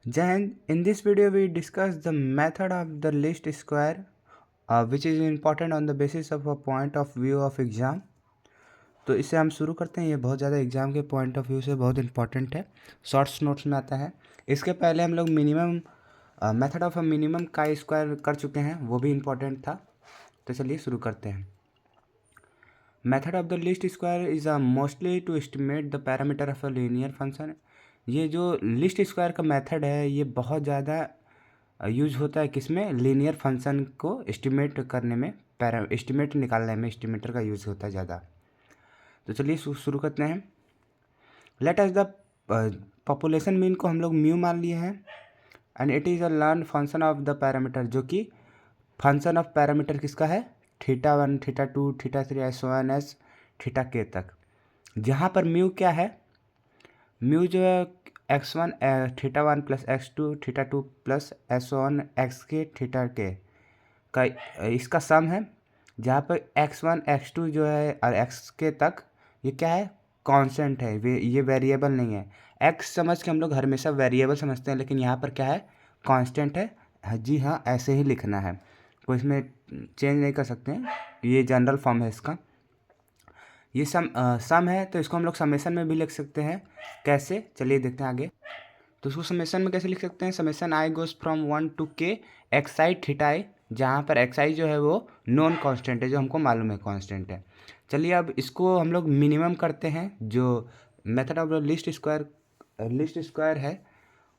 Then in this video we discuss the method of the least square which is important on the basis of a point of view of exam। तो इसे हम शुरू करते हैं। ये बहुत ज़्यादा एग्ज़ाम के पॉइंट ऑफ व्यू से बहुत इंपॉर्टेंट है, शॉर्ट्स नोट्स में आता है। इसके पहले हम लोग minimum method of a minimum का स्क्वायर कर चुके हैं, वो भी इम्पॉर्टेंट था। तो चलिए शुरू करते हैं। Method of the least square is mostly to estimate the parameter of a linear function. ये जो लीस्ट स्क्वायर का मेथड है ये बहुत ज़्यादा यूज होता है किसमें, लीनियर फंक्शन को एस्टिमेट करने में, एस्टिमेट निकालने में एस्टिमेटर का यूज़ होता है ज़्यादा। तो चलिए शुरू करते हैं। Let us the population mean को हम लोग म्यू मान लिए हैं and it is a learn function of the parameter, जो कि फंक्शन ऑफ पैरामीटर किसका है, θ1 θ2 θ3 S1 S θk तक। जहाँ पर म्यू क्या है, म्यू जो है x1 θ1 plus x2 θ2 plus S1 xk θk का इसका सम है। जहाँ पर x1 x2 जो है और xk तक ये क्या है, कांस्टेंट है, ये वेरिएबल नहीं है। x समझ के हम लोग हमेशा वेरिएबल समझते हैं, लेकिन यहाँ पर क्या है, कांस्टेंट है। जी हाँ, ऐसे ही लिखना है, कोई इसमें चेंज नहीं कर सकते हैं। ये जनरल फॉर्म है इसका। ये सम है तो इसको हम लोग समेसन में भी लिख सकते हैं। कैसे, चलिए देखते हैं आगे। तो उसको समेसन में कैसे लिख सकते हैं, summation i goes from 1 to k X i theta i, जहाँ पर एक्स आई जो है वो नॉन कांस्टेंट है, जो हमको मालूम है कांस्टेंट है। चलिए अब इसको हम लोग मिनिमम करते हैं। जो मेथड ऑफ लीस्ट स्क्वायर है,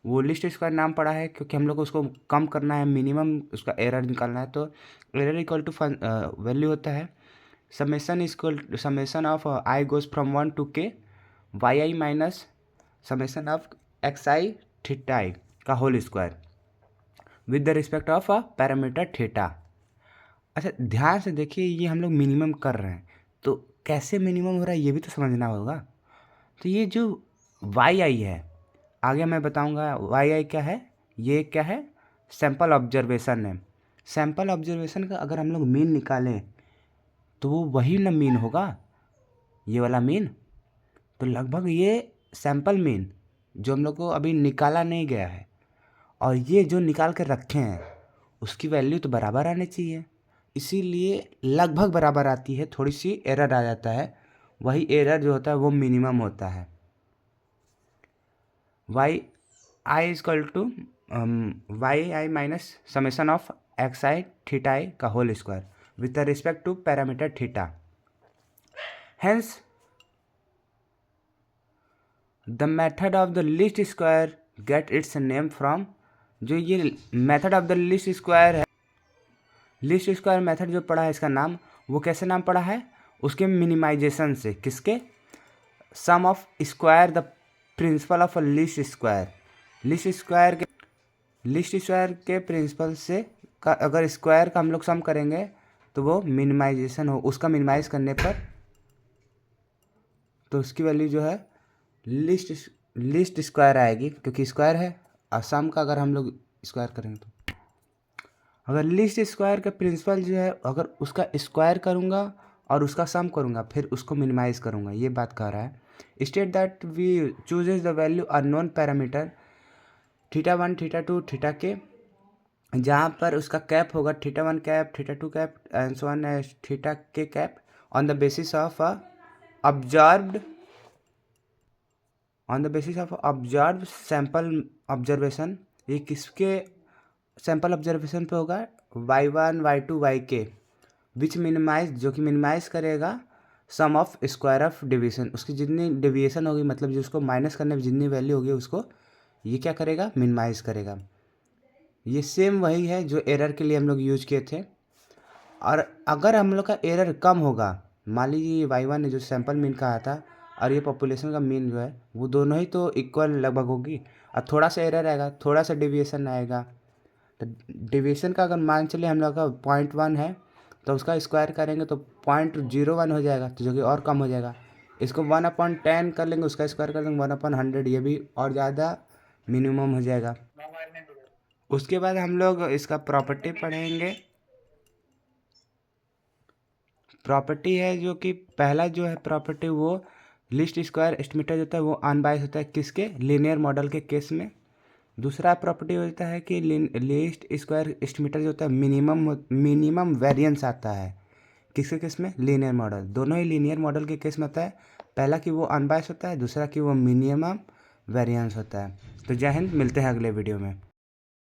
वो लिस्ट स्क्वायर नाम पड़ा है क्योंकि हम लोग को उसको कम करना है, मिनिमम उसका एरर निकालना है। तो एरर इक्वल टू वैल्यू होता है summation of i goes from 1 to k Y i minus summation of X i theta i का whole square with the respect of a parameter theta. अच्छा ध्यान से देखिए, ये हम लोग मिनिमम कर रहे हैं, तो कैसे मिनिमम हो रहा है ये भी तो समझना होगा। तो ये जो वाई आई है, आगे मैं बताऊंगा वाई आई क्या है। ये क्या है, सैंपल ऑब्जर्वेशन है। सैंपल ऑब्जर्वेशन का अगर हम लोग मीन निकालें तो वो वही ना मीन होगा, ये वाला मीन। तो लगभग ये सैंपल मीन जो हम लोग को अभी निकाला नहीं गया है, और ये जो निकाल कर रखे हैं उसकी वैल्यू तो बराबर आनी चाहिए, इसीलिए लगभग बराबर आती है, थोड़ी सी एरर आ जाता है। वही एरर जो होता है वो मिनिमम होता है। Y i is equal to Y i minus summation of X i theta i का whole square with the respect to parameter theta. Hence the method of the least square get its name from, जो ये method of the least square है, least square method जो पढ़ा है इसका नाम, वो कैसे नाम पड़ा है, उसके मिनिमाइजेशन से। किसके, sum of square the principle of a least square. Least square के प्रिंसिपल से का अगर स्क्वायर का हम लोग सम करेंगे तो वो मिनिमाइजेशन हो, उसका मिनिमाइज करने पर तो उसकी वैल्यू जो है लीस्ट स्क्वायर आएगी, क्योंकि स्क्वायर है। और सम का अगर हम लोग स्क्वायर करेंगे तो अगर लीस्ट स्क्वायर का प्रिंसिपल जो है, अगर उसका स्क्वायर करूँगा और उसका सम करूँगा फिर उसको मिनिमाइज करूँगा, ये बात कह रहा है। State that we chooses the value unknown parameter θ1 θ2 θk, जहाँ पर उसका कैप होगा θ1 cap θ2 cap and so on θk cap on the basis of observed sample observation. ये किसके सैंपल ऑब्जर्वेशन पे होगा, y1 y2 yk विच मिनिमाइज, जो कि मिनिमाइज करेगा सम ऑफ स्क्वायर ऑफ डिवीजन। उसकी जितनी डिविएशन होगी, मतलब जो उसको माइनस करने में जितनी वैल्यू होगी उसको ये क्या करेगा, मिनिमाइज करेगा। ये सेम वही है जो एरर के लिए हम लोग यूज किए थे। और अगर हम लोग का एरर कम होगा, मान लीजिए y1 ने जो सैंपल मीन कहा था और ये पॉपुलेशन का मीन जो है, वो दोनों ही तो इक्वल लगभग होगी, और थोड़ा सा एरर आएगा, थोड़ा सा डिविएशन आएगा। तो डिवीजन का अगर मान चलिए हम लोग का 0.1 है, तो उसका स्क्वायर करेंगे तो 0.01 हो जाएगा, तो जो कि और कम हो जाएगा। इसको 1/10 कर लेंगे, उसका स्क्वायर कर देंगे 1/100, ये भी और ज़्यादा मिनिमम हो जाएगा। उसके बाद हम लोग इसका प्रॉपर्टी पढ़ेंगे। प्रॉपर्टी है जो कि पहला जो है प्रॉपर्टी, वो लिस्ट स्क्वायर एस्टिमेटर होता है वो अनबायस होता है, किसके, लीनियर मॉडल के केस में। दूसरा प्रॉपर्टी होता है कि लीस्ट स्क्वायर एस्टिमेटर जो होता है मिनिमम वेरिएंस आता है। किसके केस में? Linear model. दोनों ही लीनियर मॉडल के केस में होता है, पहला कि वो अनबायस होता है, दूसरा कि वो मिनिमम वेरिएंस होता है। तो जय हिंद, मिलते हैं अगले वीडियो में।